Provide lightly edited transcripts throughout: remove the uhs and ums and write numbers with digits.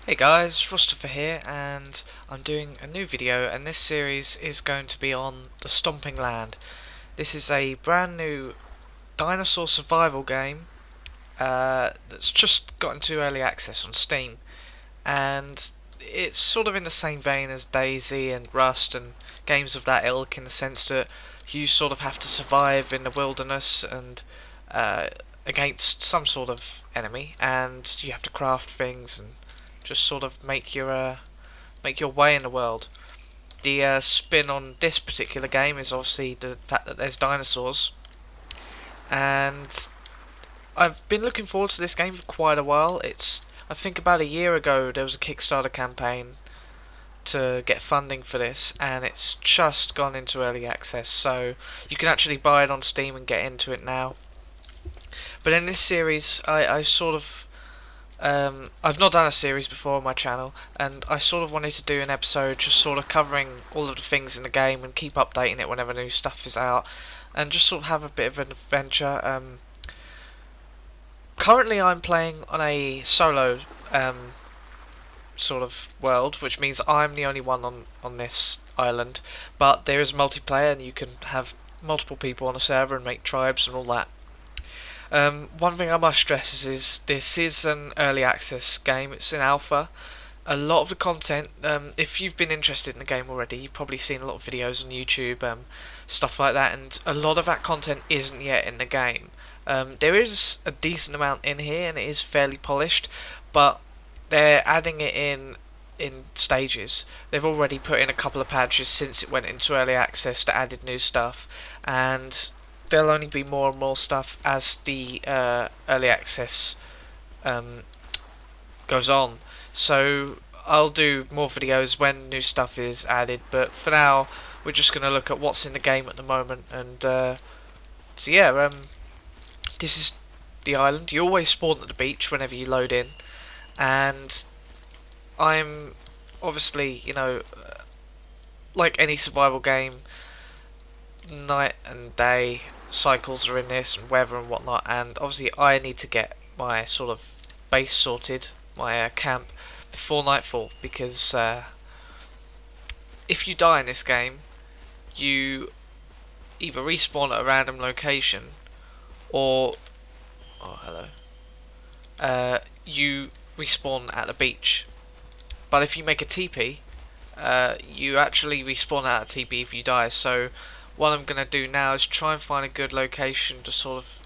Hey guys, Rosstafa here, and I'm doing a new video, and this series is going to be on the Stomping Land. This is a brand new dinosaur survival game that's just got into early access on Steam, and it's sort of in the same vein as Daisy and Rust and games of that ilk, in the sense that you sort of have to survive in the wilderness and against some sort of enemy, and you have to craft things and just sort of make your way in the world. The spin on this particular game is obviously the fact that there's dinosaurs, and I've been looking forward to this game for quite a while. I think about a year ago there was a Kickstarter campaign to get funding for this, and it's just gone into early access, so you can actually buy it on Steam and get into it now. But in this series, I sort of I've not done a series before on my channel, and I sort of wanted to do an episode just sort of covering all of the things in the game and keep updating it whenever new stuff is out, and just sort of have a bit of an adventure. Currently I'm playing on a solo sort of world, which means I'm the only one on this island, but there is multiplayer and you can have multiple people on a server and make tribes and all that. One thing I must stress is this is an early access game. It's in alpha. A lot of the content, if you've been interested in the game already, you've probably seen a lot of videos on YouTube, stuff like that, and a lot of that content isn't yet in the game. There is a decent amount in here, and it is fairly polished, but they're adding it in stages. They've already put in a couple of patches since it went into early access that added new stuff, and there'll only be more and more stuff as the early access goes on. So I'll do more videos when new stuff is added, but for now we're just going to look at what's in the game at the moment. And so yeah, this is the island. You always spawn at the beach whenever you load in, and I'm obviously, like any survival game, night and day cycles are in this, and weather and whatnot, and obviously I need to get my sort of base sorted, my camp, before nightfall, because if you die in this game you either respawn at a random location, or you respawn at the beach. But if you make a TP, you actually respawn out of TP if you die. So what I'm going to do now is try and find a good location to sort of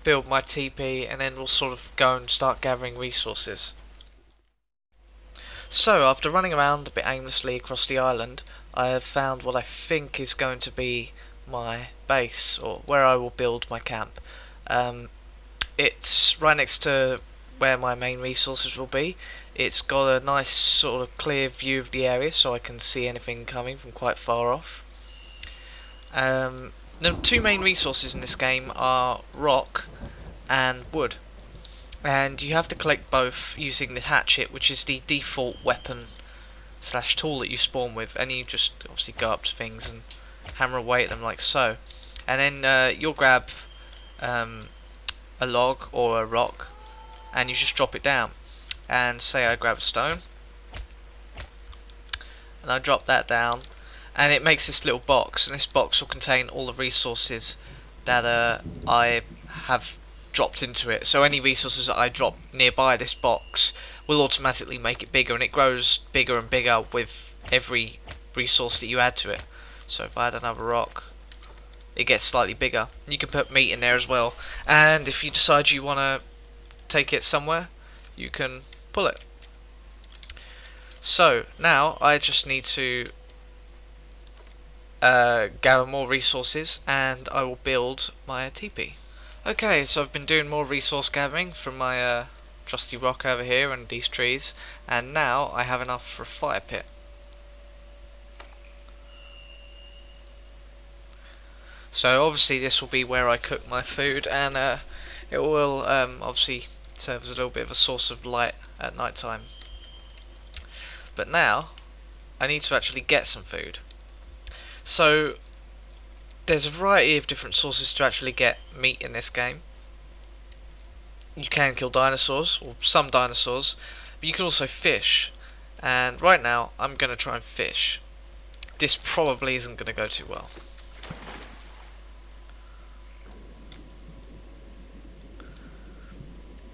build my TP, and then we'll sort of go and start gathering resources. So after running around a bit aimlessly across the island, I have found what I think is going to be my base, or where I will build my camp. It's right next to where my main resources will be. It's got a nice sort of clear view of the area, so I can see anything coming from quite far off. The two main resources in this game are rock and wood, and you have to collect both using the hatchet, which is the default weapon slash tool that you spawn with, and you just obviously go up to things and hammer away at them like so. And then you'll grab a log or a rock, and you just drop it down. And say I grab a stone, and I drop that down, and it makes this little box, and this box will contain all the resources that I have dropped into it. So any resources that I drop nearby this box will automatically make it bigger, and it grows bigger and bigger with every resource that you add to it. So if I add another rock, it gets slightly bigger. You can put meat in there as well, and if you decide you want to take it somewhere, you can pull it. So now I just need to gather more resources, and I will build my TP. Okay, so I've been doing more resource gathering from my trusty rock over here and these trees, and now I have enough for a fire pit. So obviously this will be where I cook my food, and it will obviously serve as a little bit of a source of light at night time. But now I need to actually get some food. So there's a variety of different sources to actually get meat in this game. you can kill dinosaurs, or some dinosaurs, but you can also fish. And right now, I'm going to try and fish. This probably isn't going to go too well.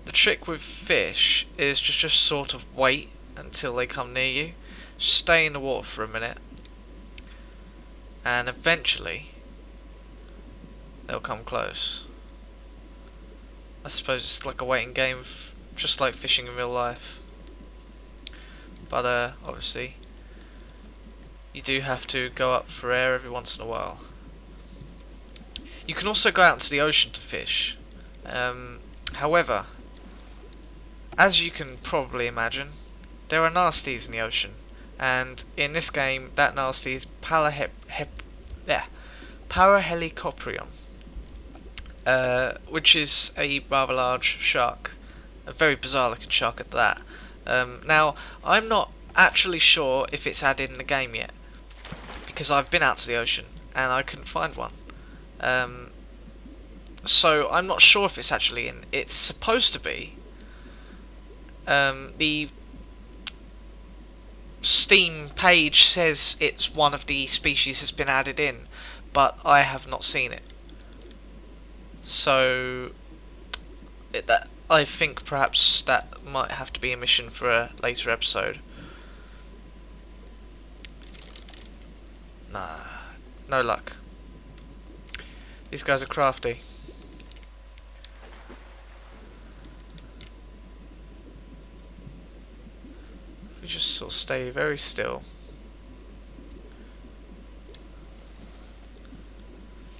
The trick with fish is just sort of wait until they come near you. Stay in the water for a minute, and eventually they'll come close. I suppose it's like a waiting game, just like fishing in real life. But obviously, you do have to go up for air every once in a while. You can also go out into the ocean to fish. However, as you can probably imagine, there are nasties in the ocean. And in this game, that nasty is Parahelicopterium, which is a rather large shark, a very bizarre looking shark at that. Now, I'm not actually sure if it's added in the game yet, because I've been out to the ocean and I couldn't find one. So I'm not sure if it's actually in. It's supposed to be. The Steam page says it's one of the species that's been added in, but I have not seen it. So I think perhaps that might have to be a mission for a later episode. Nah, no luck. These guys are crafty. We just sort of stay very still.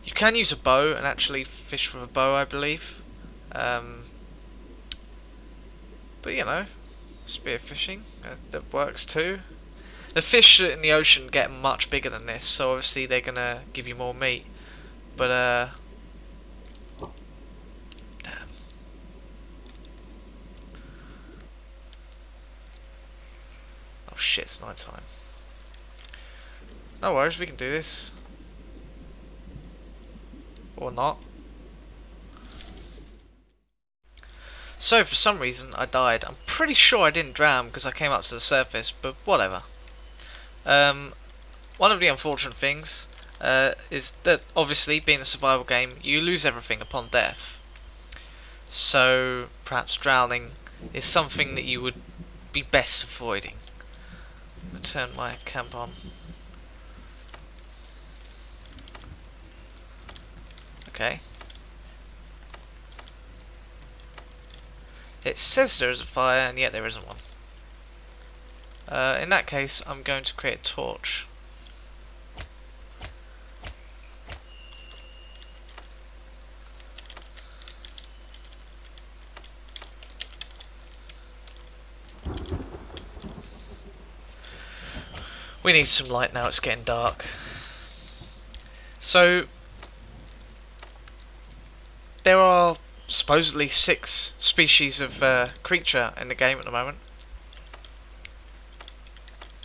You can use a bow and actually fish with a bow, I believe. But you know, spear fishing, that works too. The fish in the ocean get much bigger than this, so obviously they're gonna give you more meat. But damn. Oh shit, it's night time. No worries, we can do this. Or not. So for some reason I died. I'm pretty sure I didn't drown because I came up to the surface, but whatever. One of the unfortunate things is that obviously being a survival game, you lose everything upon death. So perhaps drowning is something that you would be best avoiding. I'm gonna turn my camp on. Okay. It says there is a fire, and yet there isn't one. In that case, I'm going to create a torch. We need some light now, it's getting dark. So, there are supposedly 6 species of creature in the game at the moment.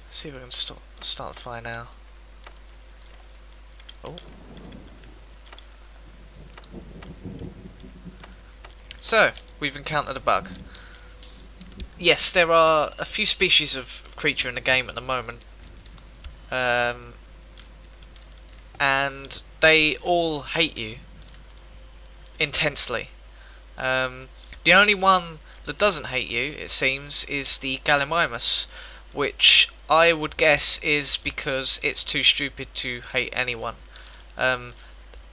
Let's see if we can start the fire now. Oh. So, we've encountered a bug. Yes, there are a few species of creature in the game at the moment. And they all hate you intensely. The only one that doesn't hate you, it seems, is the Gallimimus, which I would guess is because it's too stupid to hate anyone. But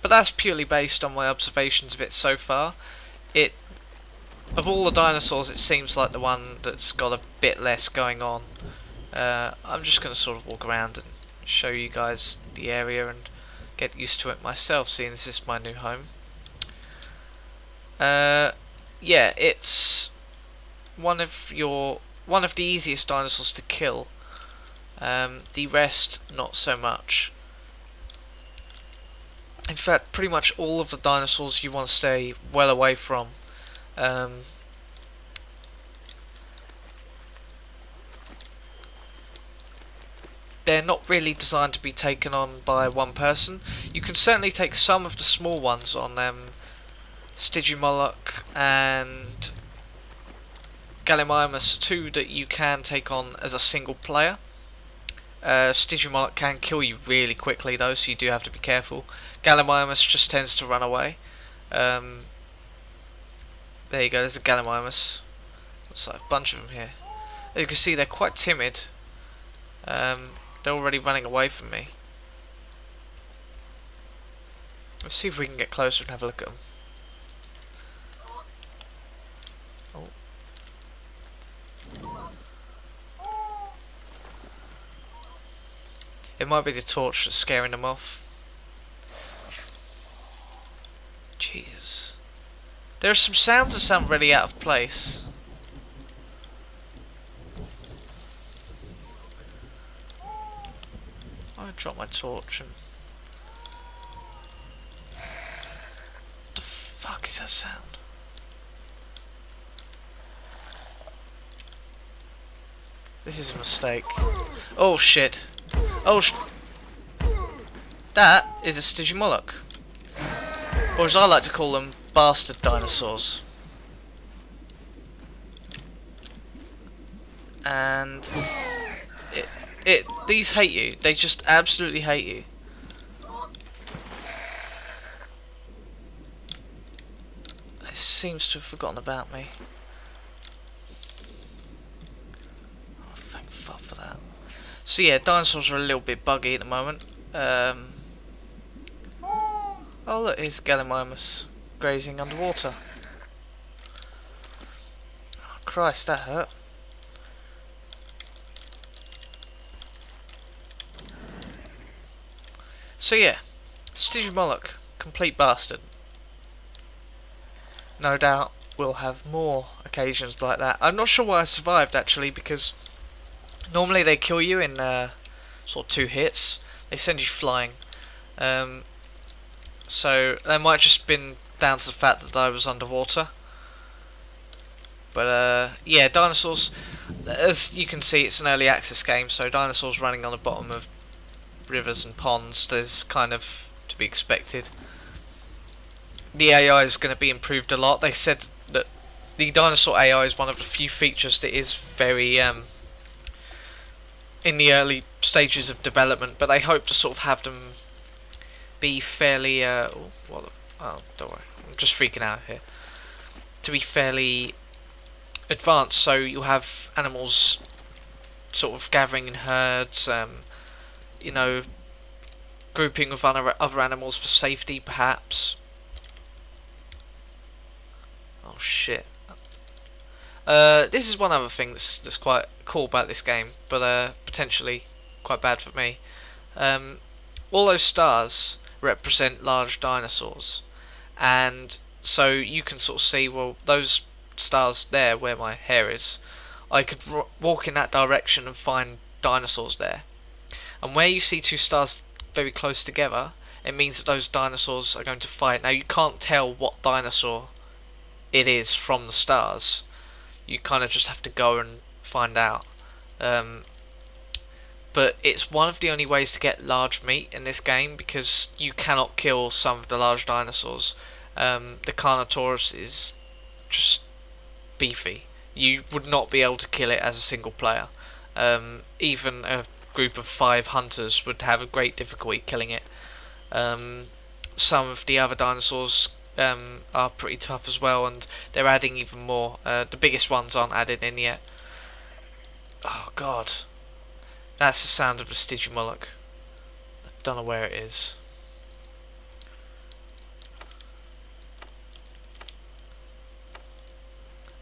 that's purely based on my observations of it so far. Of all the dinosaurs, it seems like the one that's got a bit less going on. I'm just going to sort of walk around and show you guys the area and get used to it myself, seeing this is my new home. Yeah, it's one of the easiest dinosaurs to kill. The rest, not so much. In fact, pretty much all of the dinosaurs you want to stay well away from. They're not really designed to be taken on by one person. You can certainly take some of the small ones on Stygimoloch and Gallimimus, two that you can take on as a single player. Stygimoloch can kill you really quickly though, so you do have to be careful. Gallimimus just tends to run away. There you go, there's a Gallimimus. Looks like a bunch of them here. As you can see, they're quite timid. They're already running away from me. Let's see if we can get closer and have a look at them. Oh. It might be the torch that's scaring them off. Jesus. There are some sounds that sound really out of place. I drop my torch and... What the fuck is that sound? This is a mistake. Oh shit. Oh that is a Stygimoloch. Or as I like to call them, bastard dinosaurs. And these hate you. They just absolutely hate you. It seems to have forgotten about me. Oh, thank fuck for that. So yeah, dinosaurs are a little bit buggy at the moment. Oh look, here's Gallimimus grazing underwater. Oh, Christ, that hurt. So yeah, Stygimoloch, complete bastard. No doubt we'll have more occasions like that. I'm not sure why I survived actually, because normally they kill you in sort of 2 hits. They send you flying. So that might just been down to the fact that I was underwater. But yeah, dinosaurs, as you can see, it's an early access game, so dinosaurs running on the bottom of rivers and ponds, there's kind of to be expected. The AI is going to be improved a lot. They said that the dinosaur AI is one of the few features that is very in the early stages of development, but they hope to sort of have them be fairly oh, don't worry, I'm just freaking out here. To be fairly advanced, so you'll have animals sort of gathering in herds, you know, grouping with other animals for safety, perhaps. Oh shit. This is one other thing that's quite cool about this game, but potentially quite bad for me. All those stars represent large dinosaurs, and so you can sort of see, well, those stars there where my hair is, I could walk in that direction and find dinosaurs there. And where you see 2 stars very close together, it means that those dinosaurs are going to fight. Now you can't tell what dinosaur it is from the stars. You kind of just have to go and find out. But it's one of the only ways to get large meat in this game, because you cannot kill some of the large dinosaurs. The Carnotaurus is just beefy. You would not be able to kill it as a single player. Even a group of 5 hunters would have a great difficulty killing it. Some of the other dinosaurs are pretty tough as well, and they're adding even more. The biggest ones aren't added in yet. Oh god, that's the sound of a Stygimoloch. I don't know where it is.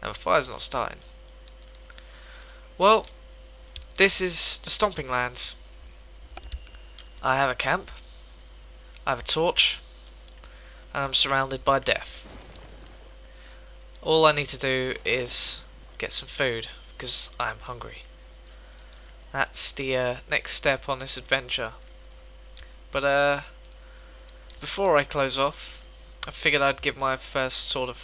And the fire's not starting. Well, this is the Stomping Lands. I have a camp, I have a torch, and I'm surrounded by death. All I need to do is get some food, because I'm hungry. That's the next step on this adventure. But before I close off, I figured I'd give my first sort of...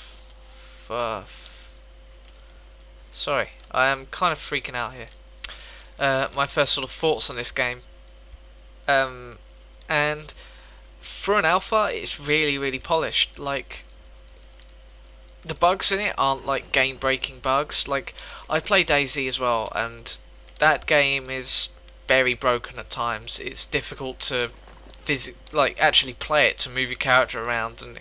sorry, I am kind of freaking out here. My first sort of thoughts on this game. And for an alpha, it's really, really polished. Like, the bugs in it aren't like game breaking bugs. Like, I play DayZ as well, and that game is very broken at times. It's difficult to actually play it, to move your character around, and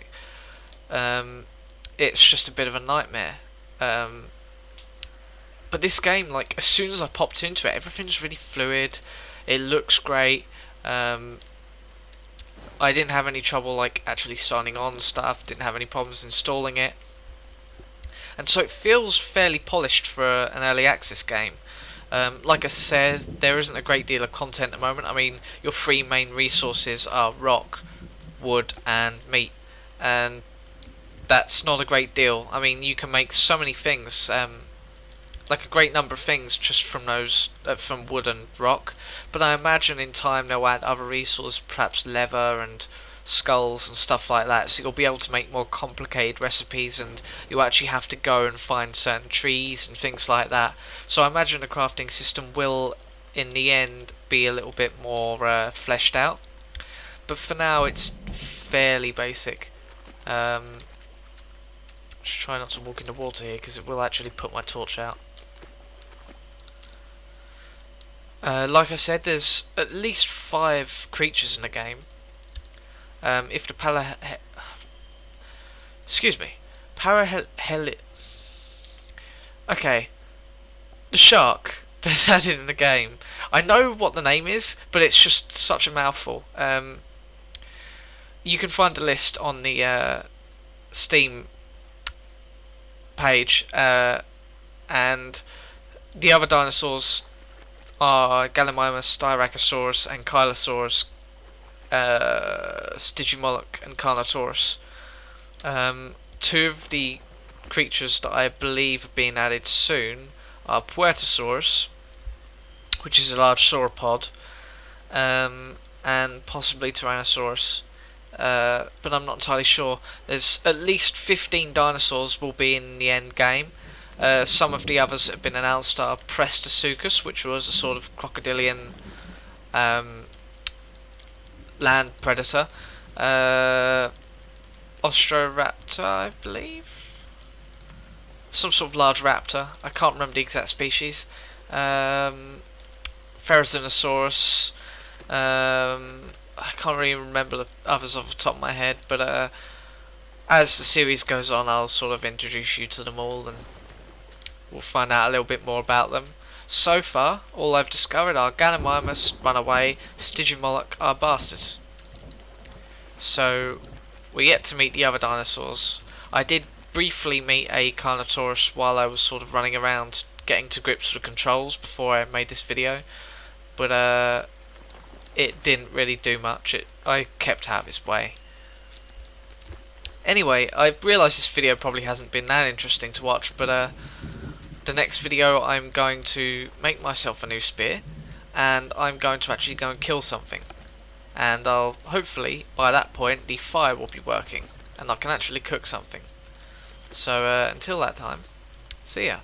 it's just a bit of a nightmare. But this game, like, as soon as I popped into it, everything's really fluid. It looks great. I didn't have any trouble like actually signing on stuff. Didn't have any problems installing it, and so it feels fairly polished for an early access game. Like I said, there isn't a great deal of content at the moment. I mean, your three main resources are rock, wood, and meat, and that's not a great deal. I mean, you can make so many things, like a great number of things just from those, from wood and rock. But I imagine in time they'll add other resources, perhaps leather and skulls and stuff like that, so you'll be able to make more complicated recipes, and you'll actually have to go and find certain trees and things like that. So I imagine the crafting system will in the end be a little bit more fleshed out, but for now it's fairly basic. Just try not to walk in the water here because it will actually put my torch out. Like I said, there's at least 5 creatures in the game. If the okay, the shark that's added in the game. I know what the name is, but it's just such a mouthful. You can find a list on the Steam page, and the other dinosaurs are Gallimimus, Styracosaurus, and Ankylosaurus, Stygimoloch, and Carnotaurus. 2 of the creatures that I believe are being added soon are Puertosaurus, which is a large sauropod, and possibly Tyrannosaurus. But I'm not entirely sure. There's at least 15 dinosaurs will be in the end game. Some of the others that have been announced are Prehistoric, which was a sort of crocodilian land predator. Ostroraptor, I believe. Some sort of large raptor. I can't remember the exact species. Therizinosaurus. I can't really remember the others off the top of my head, but as the series goes on, I'll sort of introduce you to them all, and we'll find out a little bit more about them. So far, all I've discovered are Gallimimus, Runaway, Stygimoloch are bastards. So, we're yet to meet the other dinosaurs. I did briefly meet a Carnotaurus while I was sort of running around getting to grips with the controls before I made this video, but it didn't really do much. I kept out of its way. Anyway, I realise this video probably hasn't been that interesting to watch, but the next video I'm going to make myself a new spear, and I'm going to actually go and kill something. And I'll hopefully, by that point, the fire will be working, and I can actually cook something. So until that time, see ya.